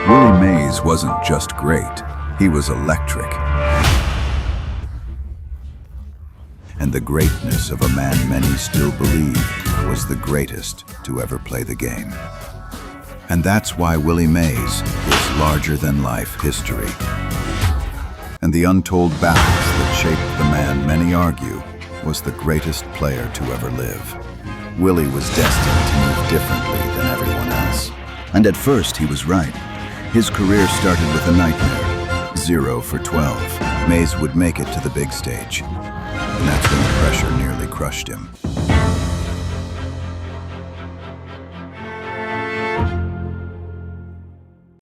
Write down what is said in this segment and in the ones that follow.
Willie Mays wasn't just great, he was electric. And the greatness of a man many still believe was the greatest to ever play the game. And that's why Willie Mays is larger-than-life history. And the untold battles that shaped the man many argue was the greatest player to ever live. Willie was destined to move differently than everyone else. And at first he was right. His career started with a nightmare. 0 for 12. Mays would make it to the big stage. And that's when the pressure nearly crushed him.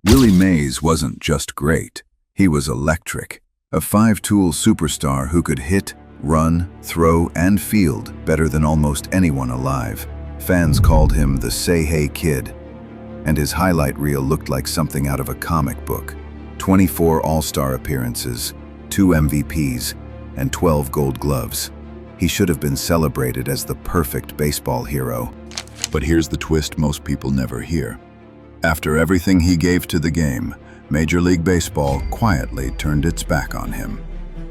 Willie Mays wasn't just great, he was electric. A five-tool superstar who could hit, run, throw, and field better than almost anyone alive. Fans called him the Say Hey Kid, and his highlight reel looked like something out of a comic book. 24 All-Star appearances, 2 MVPs, and 12 Gold Gloves. He should have been celebrated as the perfect baseball hero. But here's the twist most people never hear. After everything he gave to the game, Major League Baseball quietly turned its back on him.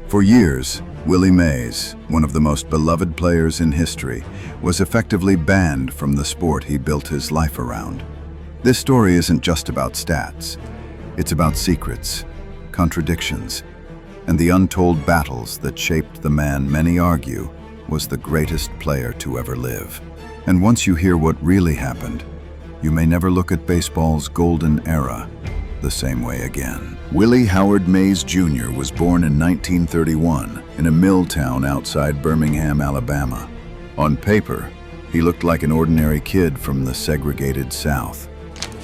For years, Willie Mays, one of the most beloved players in history, was effectively banned from the sport he built his life around. This story isn't just about stats. It's about secrets, contradictions, and the untold battles that shaped the man many argue was the greatest player to ever live. And once you hear what really happened, you may never look at baseball's golden era the same way again. Willie Howard Mays Jr. was born in 1931 in a mill town outside Birmingham, Alabama. On paper, he looked like an ordinary kid from the segregated South,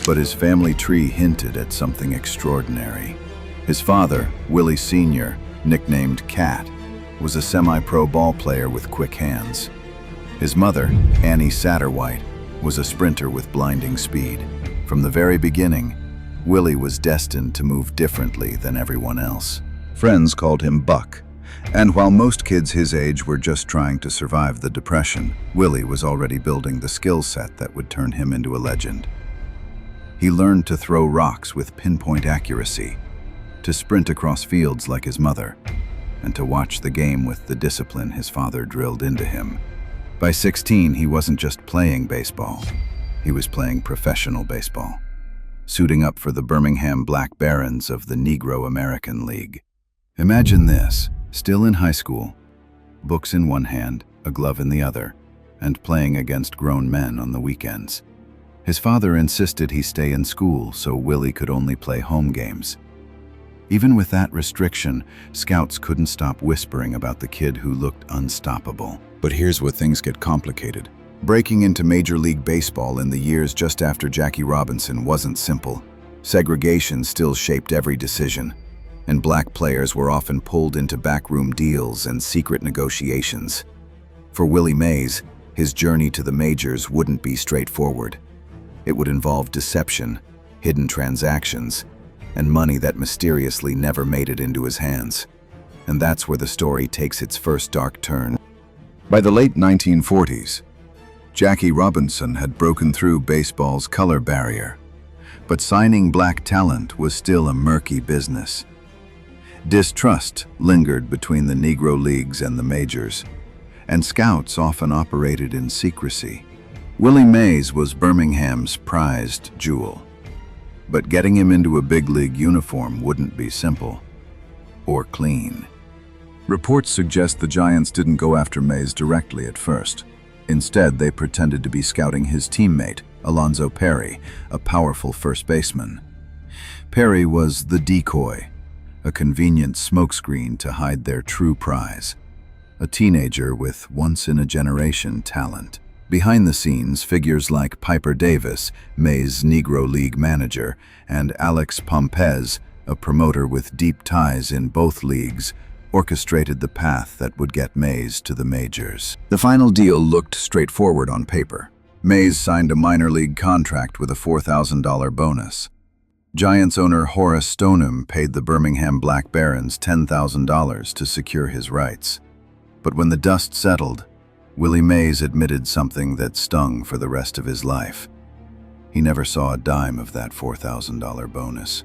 but his family tree hinted at something extraordinary. His father, Willie Sr., nicknamed Cat, was a semi-pro ball player with quick hands. His mother, Annie Satterwhite, was a sprinter with blinding speed. From the very beginning, Willie was destined to move differently than everyone else. Friends called him Buck, and while most kids his age were just trying to survive the Depression, Willie was already building the skill set that would turn him into a legend. He learned to throw rocks with pinpoint accuracy, to sprint across fields like his mother, and to watch the game with the discipline his father drilled into him. By 16, he wasn't just playing baseball, he was playing professional baseball, suiting up for the Birmingham Black Barons of the Negro American League. Imagine this, still in high school, books in one hand, a glove in the other, and playing against grown men on the weekends. His father insisted he stay in school so Willie could only play home games. Even with that restriction, scouts couldn't stop whispering about the kid who looked unstoppable. But here's where things get complicated. Breaking into Major League Baseball in the years just after Jackie Robinson wasn't simple. Segregation still shaped every decision, and black players were often pulled into backroom deals and secret negotiations. For Willie Mays, his journey to the majors wouldn't be straightforward. It would involve deception, hidden transactions, and money that mysteriously never made it into his hands. And that's where the story takes its first dark turn. By the late 1940s, Jackie Robinson had broken through baseball's color barrier, but signing black talent was still a murky business. Distrust lingered between the Negro Leagues and the majors, and scouts often operated in secrecy. Willie Mays was Birmingham's prized jewel, but getting him into a big league uniform wouldn't be simple or clean. Reports suggest the Giants didn't go after Mays directly at first. Instead, they pretended to be scouting his teammate, Alonzo Perry, a powerful first baseman. Perry was the decoy, a convenient smokescreen to hide their true prize, a teenager with once-in-a-generation talent. Behind the scenes, figures like Piper Davis, Mays' Negro League manager, and Alex Pompez, a promoter with deep ties in both leagues, orchestrated the path that would get Mays to the majors. The final deal looked straightforward on paper. Mays signed a minor league contract with a $4,000 bonus. Giants owner Horace Stoneham paid the Birmingham Black Barons $10,000 to secure his rights. But when the dust settled, Willie Mays admitted something that stung for the rest of his life. He never saw a dime of that $4,000 bonus.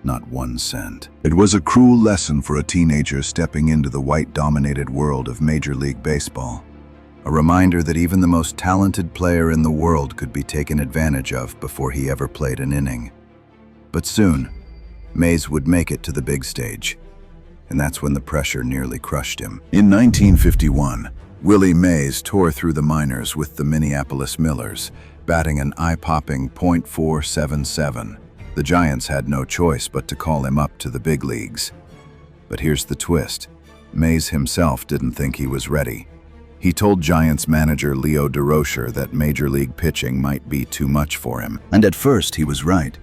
Not 1 cent. It was a cruel lesson for a teenager stepping into the white-dominated world of Major League Baseball. A reminder that even the most talented player in the world could be taken advantage of before he ever played an inning. But soon, Mays would make it to the big stage, and that's when the pressure nearly crushed him. In 1951, Willie Mays tore through the minors with the Minneapolis Millers, batting an eye-popping .477. The Giants had no choice but to call him up to the big leagues. But here's the twist. Mays himself didn't think he was ready. He told Giants manager Leo DeRocher that Major League pitching might be too much for him. And at first, he was right.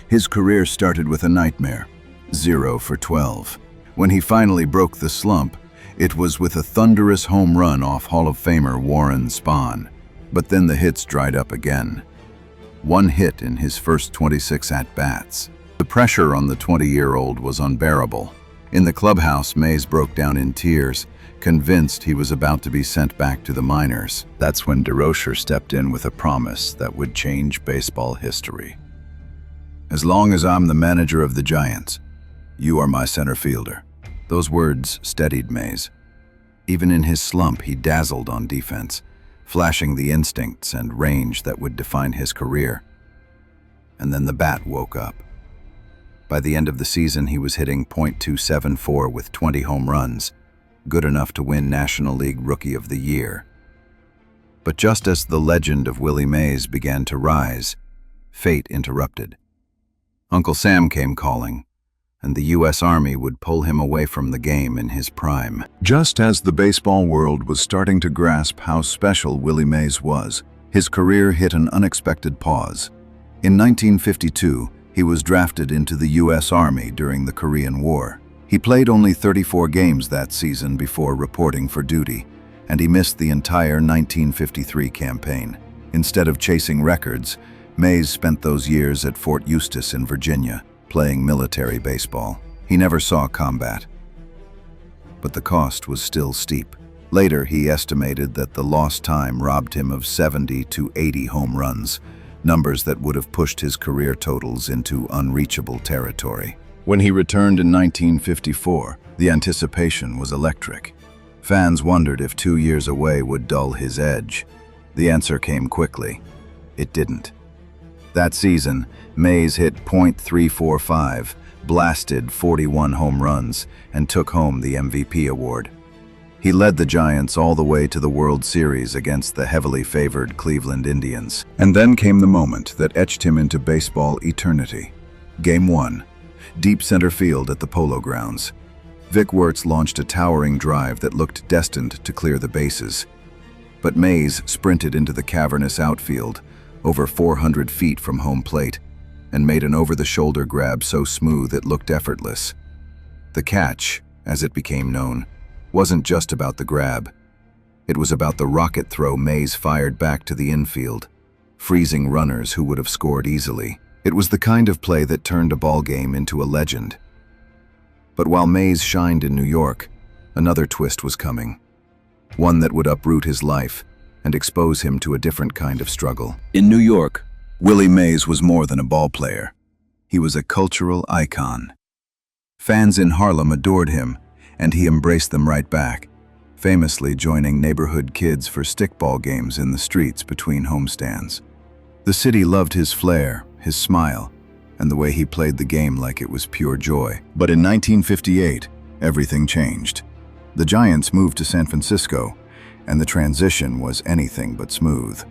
His career started with a nightmare, 0 for 12. When he finally broke the slump, it was with a thunderous home run off Hall of Famer Warren Spahn. But then the hits dried up again. 1 hit in his first 26 at-bats. The pressure on the 20-year-old was unbearable. In the clubhouse, Mays broke down in tears, convinced he was about to be sent back to the minors. That's when DeRocher stepped in with a promise that would change baseball history. "As long as I'm the manager of the Giants, you are my center fielder." Those words steadied Mays. Even in his slump, he dazzled on defense, flashing the instincts and range that would define his career. And then the bat woke up. By the end of the season, he was hitting .274 with 20 home runs, good enough to win National League Rookie of the Year. But just as the legend of Willie Mays began to rise, fate interrupted. Uncle Sam came calling, and the U.S. Army would pull him away from the game in his prime. Just as the baseball world was starting to grasp how special Willie Mays was, his career hit an unexpected pause. In 1952, he was drafted into the U.S. Army during the Korean War. He played only 34 games that season before reporting for duty, and he missed the entire 1953 campaign. Instead of chasing records, Mays spent those years at Fort Eustis in Virginia, playing military baseball. He never saw combat. But the cost was still steep. Later, he estimated that the lost time robbed him of 70 to 80 home runs, numbers that would have pushed his career totals into unreachable territory. When he returned in 1954, the anticipation was electric. Fans wondered if 2 years away would dull his edge. The answer came quickly. It didn't. That season, Mays hit .345, blasted 41 home runs, and took home the MVP award. He led the Giants all the way to the World Series against the heavily favored Cleveland Indians. And then came the moment that etched him into baseball eternity. Game 1, deep center field at the Polo grounds. Vic Wertz launched a towering drive that looked destined to clear the bases. But Mays sprinted into the cavernous outfield, over 400 feet from home plate, and made an over-the-shoulder grab so smooth it looked effortless. The catch, as it became known, wasn't just about the grab. It was about the rocket throw Mays fired back to the infield, freezing runners who would have scored easily. It was the kind of play that turned a ball game into a legend. But while Mays shined in New York, another twist was coming. One that would uproot his life and expose him to a different kind of struggle. In New York, Willie Mays was more than a ball player. He was a cultural icon. Fans in Harlem adored him, and he embraced them right back, famously joining neighborhood kids for stickball games in the streets between homestands. The city loved his flair, his smile, and the way he played the game like it was pure joy. But in 1958, everything changed. The Giants moved to San Francisco, and the transition was anything but smooth.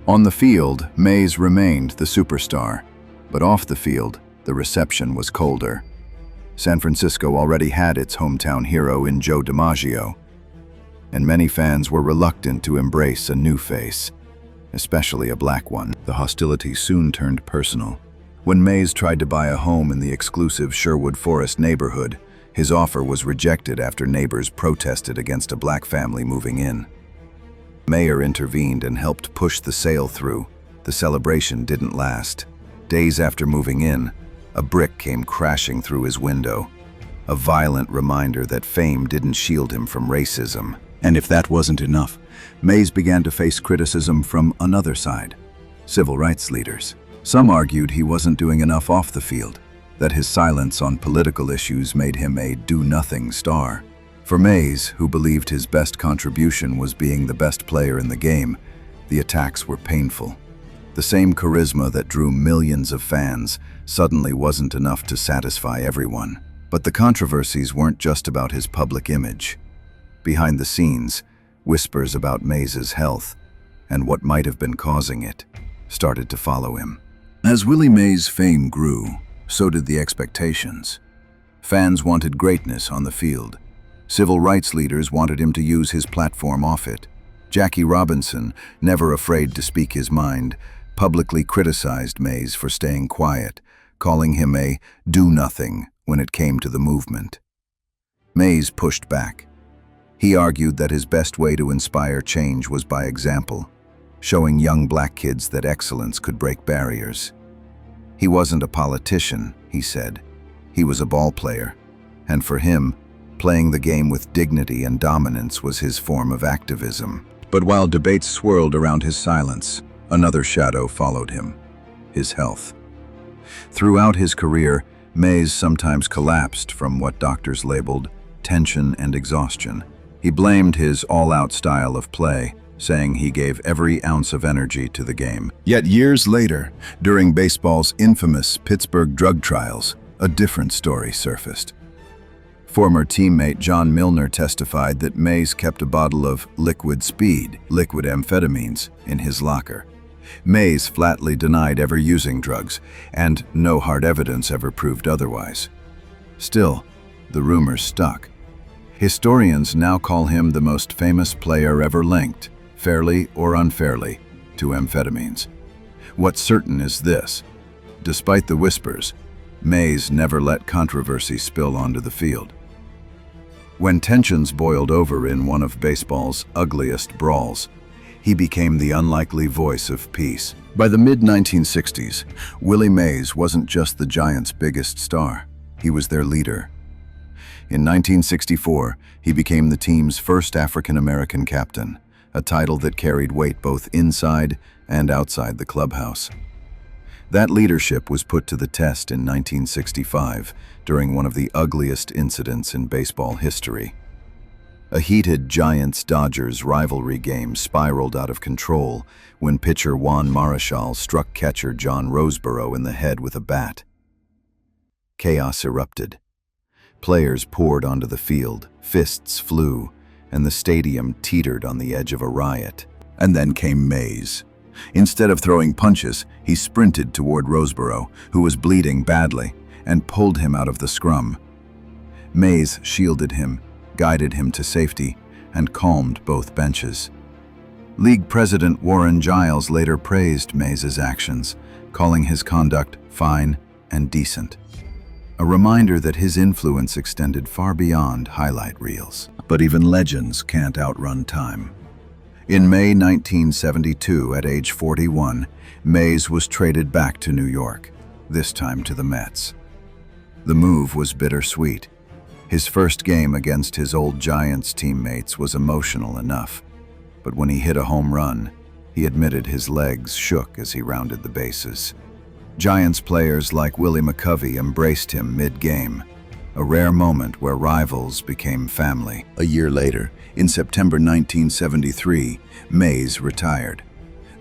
On the field, Mays remained the superstar, but off the field, the reception was colder. San Francisco already had its hometown hero in Joe DiMaggio, and many fans were reluctant to embrace a new face, especially a black one. The hostility soon turned personal. When Mays tried to buy a home in the exclusive Sherwood Forest neighborhood, his offer was rejected after neighbors protested against a black family moving in. The mayor intervened and helped push the sale through. The celebration didn't last. Days after moving in, a brick came crashing through his window, a violent reminder that fame didn't shield him from racism. And if that wasn't enough, Mays began to face criticism from another side. Civil rights leaders, Some argued he wasn't doing enough off the field, that his silence on political issues made him a do-nothing star. For Mays, who believed his best contribution was being the best player in the game, the attacks were painful. The same charisma that drew millions of fans suddenly wasn't enough to satisfy everyone. But the controversies weren't just about his public image. Behind the scenes, whispers about Mays's health and what might have been causing it started to follow him. As Willie Mays' fame grew, so did the expectations. Fans wanted greatness on the field. Civil rights leaders wanted him to use his platform off it. Jackie Robinson, never afraid to speak his mind, publicly criticized Mays for staying quiet, calling him a do-nothing when it came to the movement. Mays pushed back. He argued that his best way to inspire change was by example, showing young black kids that excellence could break barriers. He wasn't a politician, he said. He was a ball player, and for him, playing the game with dignity and dominance was his form of activism. But while debates swirled around his silence, another shadow followed him: his health. Throughout his career, Mays sometimes collapsed from what doctors labeled tension and exhaustion. He blamed his all-out style of play, saying he gave every ounce of energy to the game. Yet years later, during baseball's infamous Pittsburgh drug trials, a different story surfaced. Former teammate John Milner testified that Mays kept a bottle of liquid speed, liquid amphetamines, in his locker. Mays flatly denied ever using drugs, and no hard evidence ever proved otherwise. Still, the rumors stuck. Historians now call him the most famous player ever linked, fairly or unfairly, to amphetamines. What's certain is this: despite the whispers, Mays never let controversy spill onto the field. When tensions boiled over in one of baseball's ugliest brawls, he became the unlikely voice of peace. By the mid-1960s, Willie Mays wasn't just the Giants' biggest star, he was their leader. In 1964, he became the team's first African-American captain, a title that carried weight both inside and outside the clubhouse. That leadership was put to the test in 1965 during one of the ugliest incidents in baseball history. A heated Giants-Dodgers rivalry game spiraled out of control when pitcher Juan Marichal struck catcher John Roseborough in the head with a bat. Chaos erupted. Players poured onto the field, fists flew, and the stadium teetered on the edge of a riot. And then came Mays. Instead of throwing punches, he sprinted toward Roseborough, who was bleeding badly, and pulled him out of the scrum. Mays shielded him, guided him to safety, and calmed both benches. League President Warren Giles later praised Mays's actions, calling his conduct fine and decent. A reminder that his influence extended far beyond highlight reels. But even legends can't outrun time. In May 1972, at age 41, Mays was traded back to New York, this time to the Mets. The move was bittersweet. His first game against his old Giants teammates was emotional enough, but when he hit a home run, he admitted his legs shook as he rounded the bases. Giants players like Willie McCovey embraced him mid-game, a rare moment where rivals became family. A year later, in September 1973, Mays retired.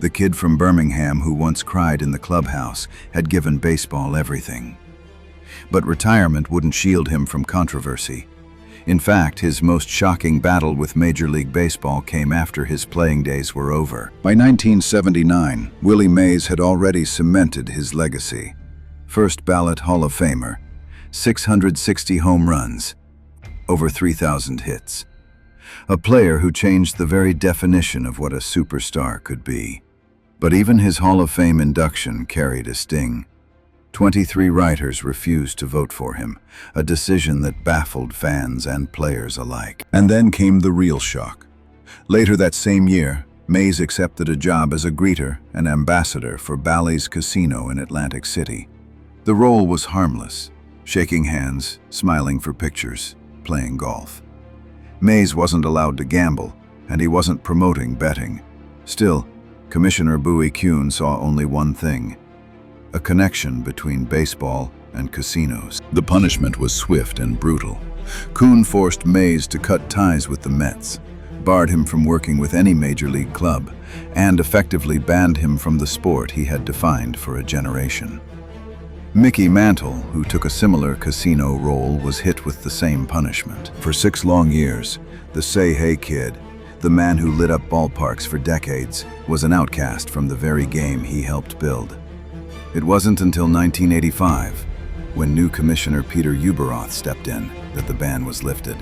The kid from Birmingham who once cried in the clubhouse had given baseball everything. But retirement wouldn't shield him from controversy. In fact, his most shocking battle with Major League Baseball came after his playing days were over. By 1979, Willie Mays had already cemented his legacy. First ballot Hall of Famer, 660 home runs, over 3,000 hits. A player who changed the very definition of what a superstar could be. But even his Hall of Fame induction carried a sting. 23 writers refused to vote for him, a decision that baffled fans and players alike. And then came the real shock. Later that same year, Mays accepted a job as a greeter and ambassador for Bally's Casino in Atlantic City. The role was harmless, shaking hands, smiling for pictures, playing golf. Mays wasn't allowed to gamble, and he wasn't promoting betting. Still, Commissioner Bowie Kuhn saw only one thing: a connection between baseball and casinos. The punishment was swift and brutal. Kuhn forced Mays to cut ties with the Mets, barred him from working with any major league club, and effectively banned him from the sport he had defined for a generation. Mickey Mantle, who took a similar casino role, was hit with the same punishment. For 6 long years, the Say Hey Kid, the man who lit up ballparks for decades, was an outcast from the very game he helped build. It wasn't until 1985, when new commissioner Peter Ueberroth stepped in, that the ban was lifted.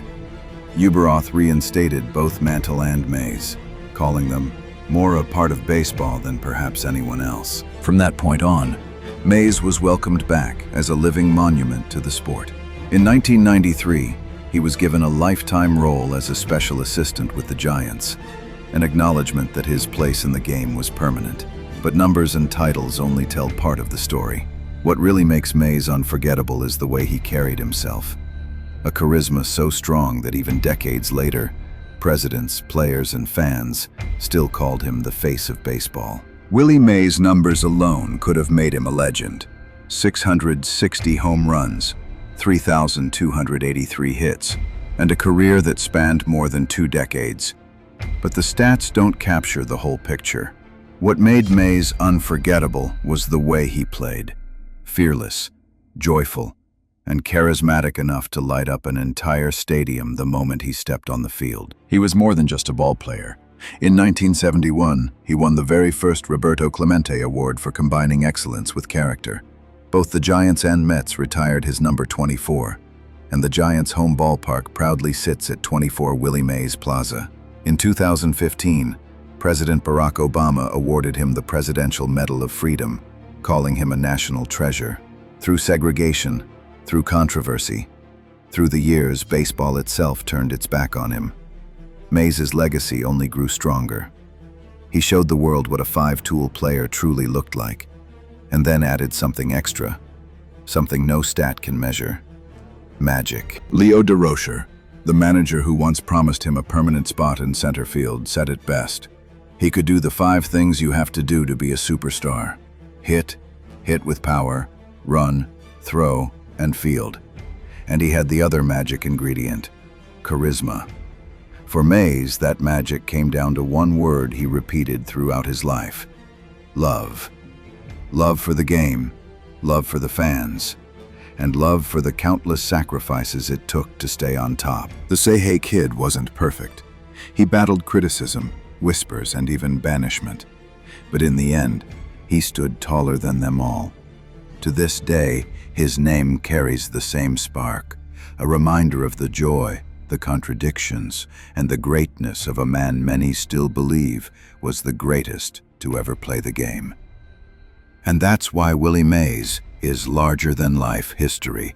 Ueberroth reinstated both Mantle and Mays, calling them more a part of baseball than perhaps anyone else. From that point on, Mays was welcomed back as a living monument to the sport. In 1993, he was given a lifetime role as a special assistant with the Giants, an acknowledgement that his place in the game was permanent. But numbers and titles only tell part of the story. What really makes Mays unforgettable is the way he carried himself. A charisma so strong that even decades later, presidents, players, and fans still called him the face of baseball. Willie Mays' numbers alone could have made him a legend. 660 home runs, 3,283 hits, and a career that spanned more than 2 decades. But the stats don't capture the whole picture. What made Mays unforgettable was the way he played. Fearless, joyful, and charismatic enough to light up an entire stadium the moment he stepped on the field. He was more than just a ball player. In 1971, he won the very first Roberto Clemente Award for combining excellence with character. Both the Giants and Mets retired his number 24, and the Giants' home ballpark proudly sits at 24 Willie Mays Plaza. In 2015, President Barack Obama awarded him the Presidential Medal of Freedom, calling him a national treasure. Through segregation, through controversy, through the years, baseball itself turned its back on him. Mays' legacy only grew stronger. He showed the world what a 5-tool player truly looked like, and then added something extra, something no stat can measure: magic. Leo DeRocher, the manager who once promised him a permanent spot in center field, said it best. He could do the 5 things you have to do to be a superstar: hit with power, run, throw, and field. And he had the other magic ingredient: charisma. For Mays, that magic came down to one word he repeated throughout his life: love. Love for the game, love for the fans, and love for the countless sacrifices it took to stay on top. The Say Hey Kid wasn't perfect. He battled criticism, whispers, and even banishment. But in the end, he stood taller than them all. To this day, his name carries the same spark, a reminder of the joy, the contradictions, and the greatness of a man many still believe was the greatest to ever play the game. And that's why Willie Mays is larger-than-life history.